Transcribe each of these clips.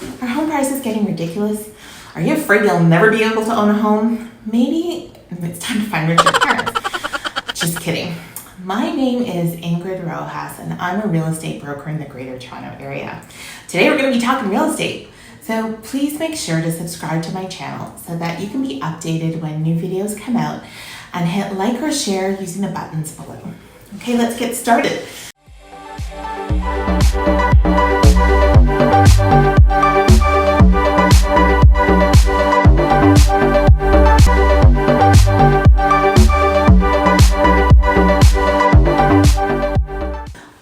Are home prices getting ridiculous? Are you afraid you'll never be able to own a home? Maybe it's time to find richer parents. Just kidding. My name is Ingrid Rojas, and I'm a real estate broker in the Greater Toronto Area. Today we're going to be talking real estate. So please make sure to subscribe to my channel so that you can be updated when new videos come out, and hit like or share using the buttons below. Okay, let's get started.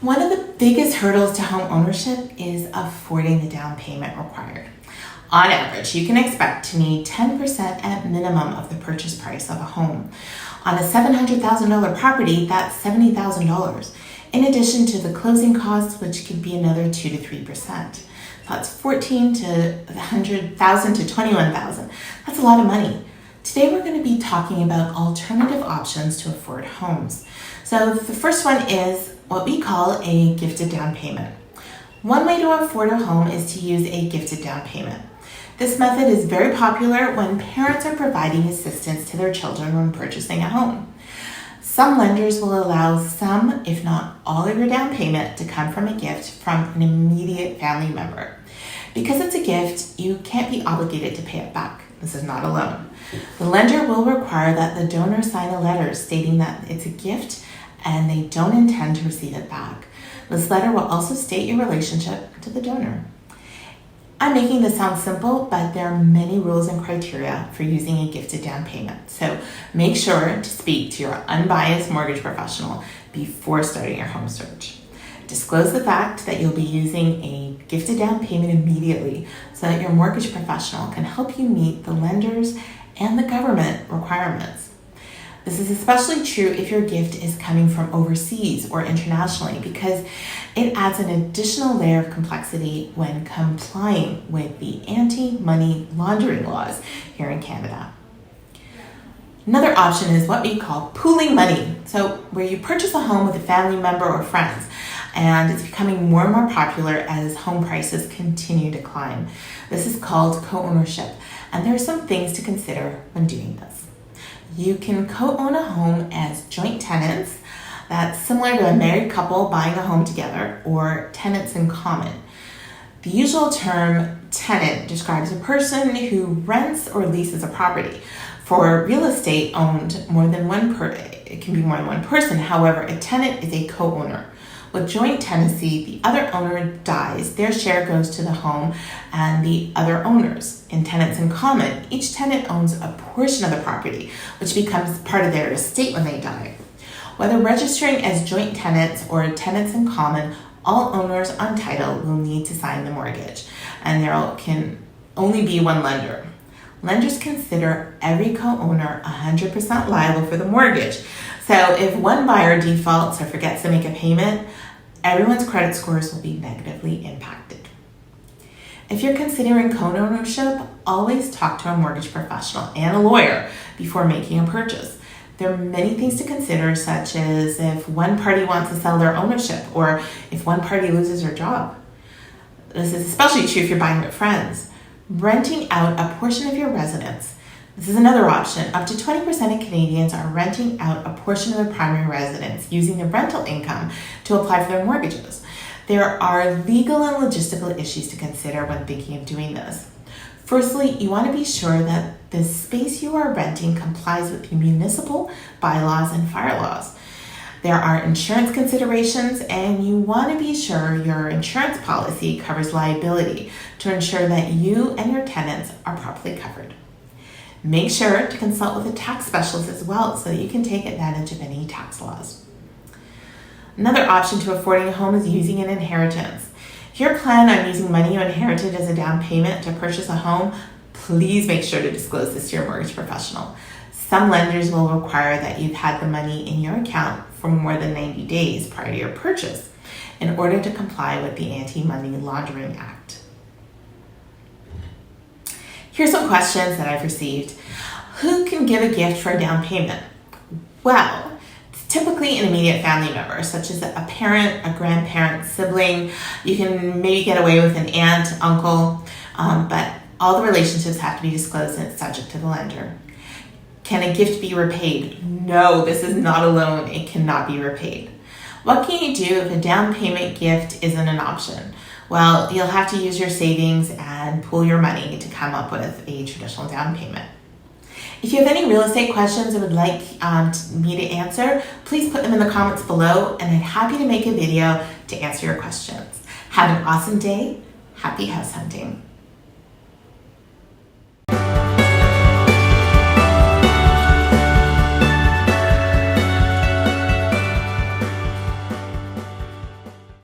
One of the biggest hurdles to home ownership is affording the down payment required. On average, you can expect to need 10% at minimum of the purchase price of a home. On a $700,000 property, that's $70,000, in addition to the closing costs, which could be another 2 to 3%. That's $14,000 to $100,000 to $21,000. That's a lot of money. Today we're going to be talking about alternative options to afford homes. So the first one is what we call a gifted down payment. One way to afford a home is to use a gifted down payment. This method is very popular when parents are providing assistance to their children when purchasing a home. Some lenders will allow some, if not all, of your down payment to come from a gift from an immediate family member. Because it's a gift, you can't be obligated to pay it back. This is not a loan. The lender will require that the donor sign a letter stating that it's a gift and they don't intend to receive it back. This letter will also state your relationship to the donor. I'm making this sound simple, but there are many rules and criteria for using a gifted down payment. So make sure to speak to your unbiased mortgage professional before starting your home search. Disclose the fact that you'll be using a gifted down payment immediately so that your mortgage professional can help you meet the lenders and the government requirements. This is especially true if your gift is coming from overseas or internationally, because it adds an additional layer of complexity when complying with the anti-money laundering laws here in Canada. Another option is what we call pooling money. So where you purchase a home with a family member or friends, and it's becoming more and more popular as home prices continue to climb. This is called co-ownership, and there are some things to consider when doing this. You can co-own a home as joint tenants. That's similar to a married couple buying a home together, or tenants in common. The usual term tenant describes a person who rents or leases a property. For real estate owned it can be more than one person. However, a tenant is a co-owner. With joint tenancy, the other owner dies, their share goes to the home and the other owners. In tenants in common, each tenant owns a portion of the property, which becomes part of their estate when they die. Whether registering as joint tenants or tenants in common, all owners on title will need to sign the mortgage, and there can only be one lender. Lenders consider every co-owner 100% liable for the mortgage. So if one buyer defaults or forgets to make a payment, everyone's credit scores will be negatively impacted. If you're considering co-ownership, always talk to a mortgage professional and a lawyer before making a purchase. There are many things to consider, such as if one party wants to sell their ownership or if one party loses their job. This is especially true if you're buying with friends. Renting out a portion of your residence. This is another option. Up to 20% of Canadians are renting out a portion of their primary residence using the rental income to apply for their mortgages. There are legal and logistical issues to consider when thinking of doing this. Firstly, you want to be sure that the space you are renting complies with the municipal bylaws and fire laws. There are insurance considerations, and you want to be sure your insurance policy covers liability to ensure that you and your tenants are properly covered. Make sure to consult with a tax specialist as well so that you can take advantage of any tax laws. Another option to affording a home is using an inheritance. If you're planning on using money you inherited as a down payment to purchase a home, please make sure to disclose this to your mortgage professional. Some lenders will require that you've had the money in your account for more than 90 days prior to your purchase in order to comply with the Anti-Money Laundering Act. Here's some questions that I've received. Who can give a gift for a down payment? Well, it's typically an immediate family member, such as a parent, a grandparent, sibling. You can maybe get away with an aunt, uncle. but all the relationships have to be disclosed and it's subject to the lender. Can a gift be repaid? No, this is not a loan. It cannot be repaid. What can you do if a down payment gift isn't an option? Well, you'll have to use your savings and pool your money to come up with a traditional down payment. If you have any real estate questions and would like me to answer, please put them in the comments below and I'm happy to make a video to answer your questions. Have an awesome day. Happy house hunting.